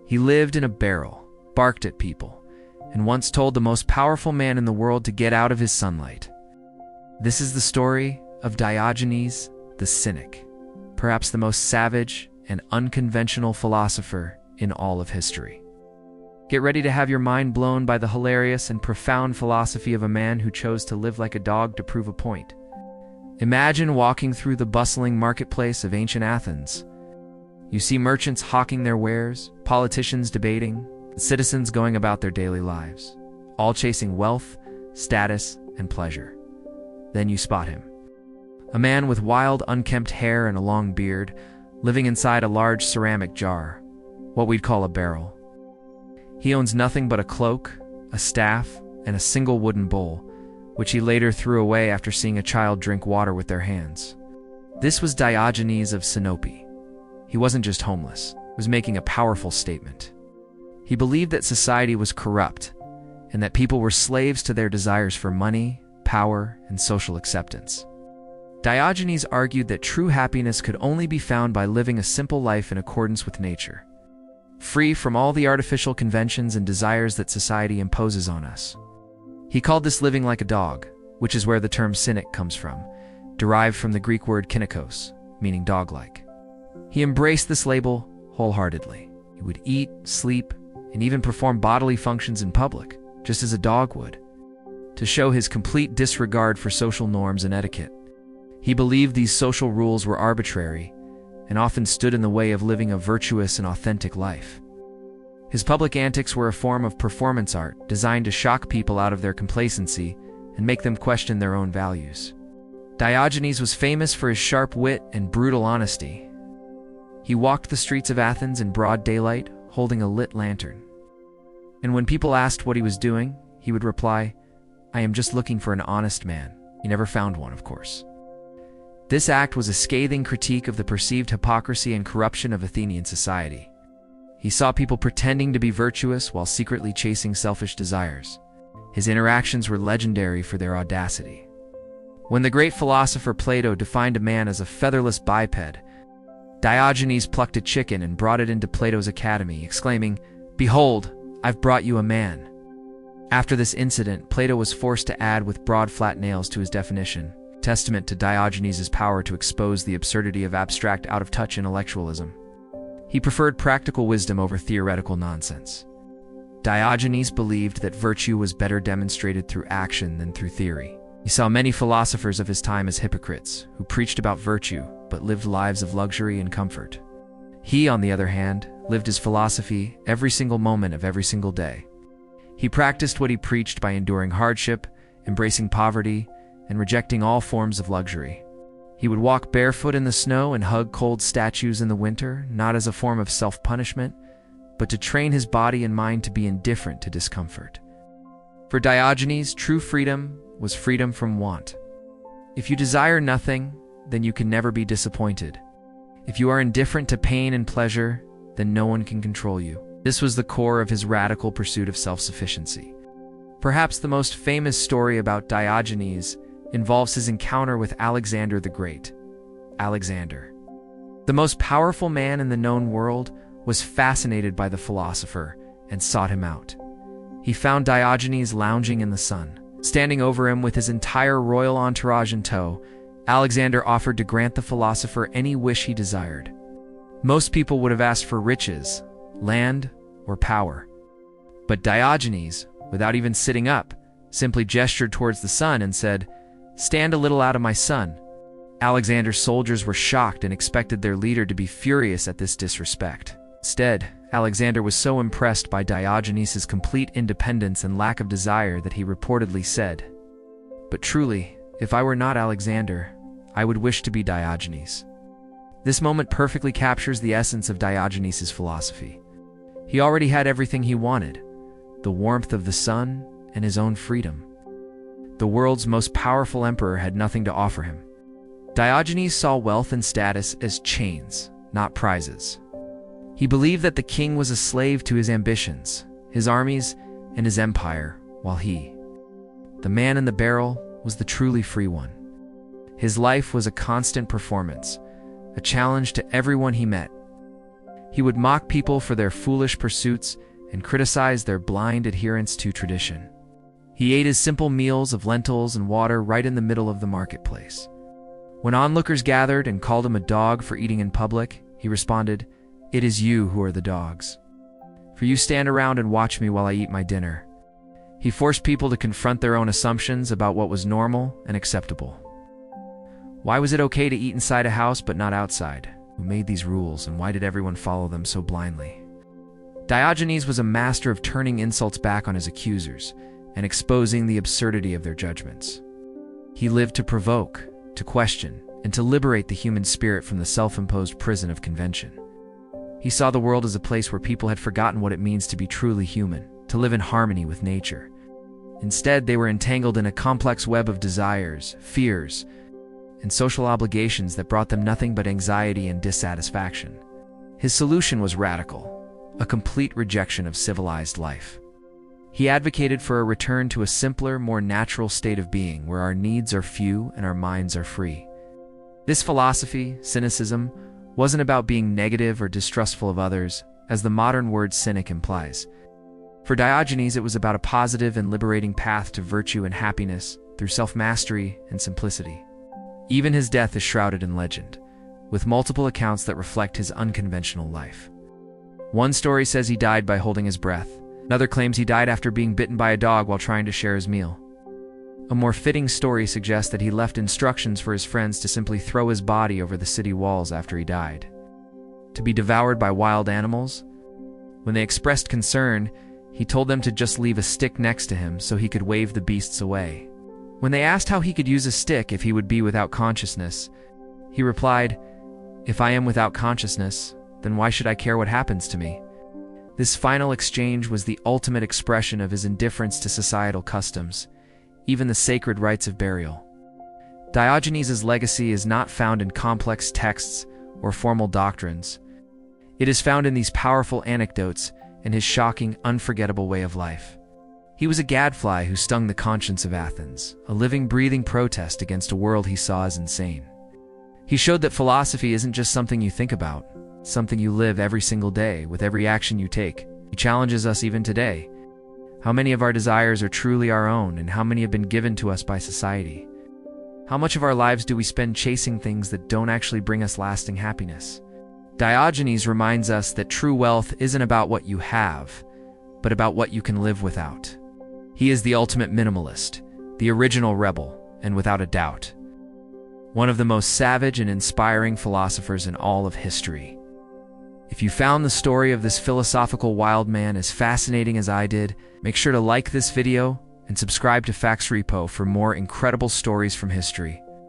He lived in a barrel, barked at people, and once told the most powerful man in the world to get out of his sunlight. This is the story of Diogenes the Cynic, perhaps the most savage and unconventional philosopher in all of history. Get ready to have your mind blown by the hilarious and profound philosophy of a man who chose to live like a dog to prove a point. Imagine walking through the bustling marketplace of ancient Athens. You see merchants hawking their wares, politicians debating, and citizens going about their daily lives, all chasing wealth, status, and pleasure. Then you spot him. A man with wild, unkempt hair and a long beard, living inside a large ceramic jar, what we'd call a barrel. He owns nothing but a cloak, a staff, and a single wooden bowl, which he later threw away after seeing a child drink water with their hands. This was Diogenes of Sinope. He wasn't just homeless, he was making a powerful statement. He believed that society was corrupt, and that people were slaves to their desires for money, power, and social acceptance. Diogenes argued that true happiness could only be found by living a simple life in accordance with nature, free from all the artificial conventions and desires that society imposes on us. He called this living like a dog, which is where the term cynic comes from, derived from the Greek word kynikos, meaning dog-like. He embraced this label wholeheartedly. He would eat, sleep, and even perform bodily functions in public, just as a dog would, to show his complete disregard for social norms and etiquette. He believed these social rules were arbitrary and often stood in the way of living a virtuous and authentic life. His public antics were a form of performance art designed to shock people out of their complacency and make them question their own values. Diogenes was famous for his sharp wit and brutal honesty. He walked the streets of Athens in broad daylight, holding a lit lantern. And when people asked what he was doing, he would reply, "I am just looking for an honest man." He never found one, of course. This act was a scathing critique of the perceived hypocrisy and corruption of Athenian society. He saw people pretending to be virtuous while secretly chasing selfish desires. His interactions were legendary for their audacity. When the great philosopher Plato defined a man as a featherless biped, Diogenes plucked a chicken and brought it into Plato's academy, exclaiming, "Behold, I've brought you a man." After this incident, Plato was forced to add with broad flat nails to his definition, testament to Diogenes' power to expose the absurdity of abstract, out-of-touch intellectualism. He preferred practical wisdom over theoretical nonsense. Diogenes believed that virtue was better demonstrated through action than through theory. He saw many philosophers of his time as hypocrites, who preached about virtue but lived lives of luxury and comfort. He, on the other hand, lived his philosophy every single moment of every single day. He practiced what he preached by enduring hardship, embracing poverty, and rejecting all forms of luxury. He would walk barefoot in the snow and hug cold statues in the winter, not as a form of self-punishment, but to train his body and mind to be indifferent to discomfort. For Diogenes, true freedom was freedom from want. If you desire nothing, then you can never be disappointed. If you are indifferent to pain and pleasure, then no one can control you. This was the core of his radical pursuit of self-sufficiency. Perhaps the most famous story about Diogenes involves his encounter with Alexander the Great. Alexander, the most powerful man in the known world, was fascinated by the philosopher and sought him out. He found Diogenes lounging in the sun. Standing over him with his entire royal entourage in tow, Alexander offered to grant the philosopher any wish he desired. Most people would have asked for riches, land, or power. But Diogenes, without even sitting up, simply gestured towards the sun and said, "Stand a little out of my sun." Alexander's soldiers were shocked and expected their leader to be furious at this disrespect. Instead, Alexander was so impressed by Diogenes' complete independence and lack of desire that he reportedly said, "But truly, if I were not Alexander, I would wish to be Diogenes." This moment perfectly captures the essence of Diogenes' philosophy. He already had everything he wanted: the warmth of the sun and his own freedom. The world's most powerful emperor had nothing to offer him. Diogenes saw wealth and status as chains, not prizes. He believed that the king was a slave to his ambitions, his armies, and his empire, while he, the man in the barrel, was the truly free one. His life was a constant performance, a challenge to everyone he met. He would mock people for their foolish pursuits and criticize their blind adherence to tradition. He ate his simple meals of lentils and water right in the middle of the marketplace. When onlookers gathered and called him a dog for eating in public, he responded, "It is you who are the dogs. For you stand around and watch me while I eat my dinner." He forced people to confront their own assumptions about what was normal and acceptable. Why was it okay to eat inside a house but not outside? Who made these rules, and why did everyone follow them so blindly? Diogenes was a master of turning insults back on his accusers and exposing the absurdity of their judgments. He lived to provoke, to question, and to liberate the human spirit from the self-imposed prison of convention. He saw the world as a place where people had forgotten what it means to be truly human, to live in harmony with nature. Instead, they were entangled in a complex web of desires, fears, and social obligations that brought them nothing but anxiety and dissatisfaction. His solution was radical, a complete rejection of civilized life. He advocated for a return to a simpler, more natural state of being where our needs are few and our minds are free. This philosophy, cynicism, wasn't about being negative or distrustful of others, as the modern word cynic implies. For Diogenes, it was about a positive and liberating path to virtue and happiness through self-mastery and simplicity. Even his death is shrouded in legend, with multiple accounts that reflect his unconventional life. One story says he died by holding his breath. Another claims he died after being bitten by a dog while trying to share his meal. A more fitting story suggests that he left instructions for his friends to simply throw his body over the city walls after he died, to be devoured by wild animals. When they expressed concern, he told them to just leave a stick next to him so he could wave the beasts away. When they asked how he could use a stick if he would be without consciousness, he replied, "If I am without consciousness, then why should I care what happens to me?" This final exchange was the ultimate expression of his indifference to societal customs, even the sacred rites of burial. Diogenes' legacy is not found in complex texts or formal doctrines. It is found in these powerful anecdotes and his shocking, unforgettable way of life. He was a gadfly who stung the conscience of Athens, a living, breathing protest against a world he saw as insane. He showed that philosophy isn't just something you think about, it's something you live every single day with every action you take. He challenges us even today. How many of our desires are truly our own, and how many have been given to us by society? How much of our lives do we spend chasing things that don't actually bring us lasting happiness? Diogenes reminds us that true wealth isn't about what you have, but about what you can live without. He is the ultimate minimalist, the original rebel, and without a doubt, one of the most savage and inspiring philosophers in all of history. If you found the story of this philosophical wild man as fascinating as I did, make sure to like this video and subscribe to Facts Repo for more incredible stories from history.